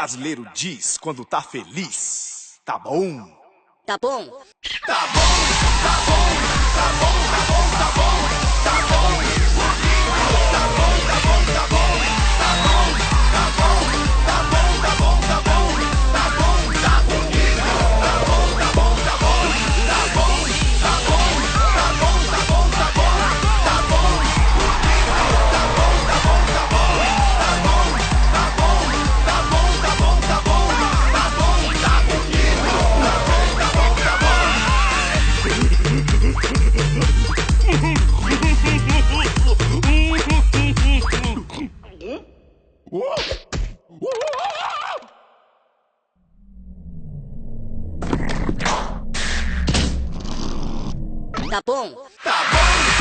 brasileiro diz quando tá feliz. Tá bom? Tá bom. Tá bom, tá bom, tá bom, tá bom, tá bom, tá bom. Tá bom, tá bom, tá bom, tá bom, tá bom, tá bom, tá bom, tá bom, tá bom, tá bonito. Tá bom, tá bom, tá bom, tá bom, tá bom, tá bom, tá bom, tá bom, tá bom, bonito. Tá bom, tá bom, tá bom, tá bom, tá bom, tá bom, tá bom, tá bom, tá bom, tá bonito. Tá bom, tá bom, tá bom. Tá bom. Tá bom.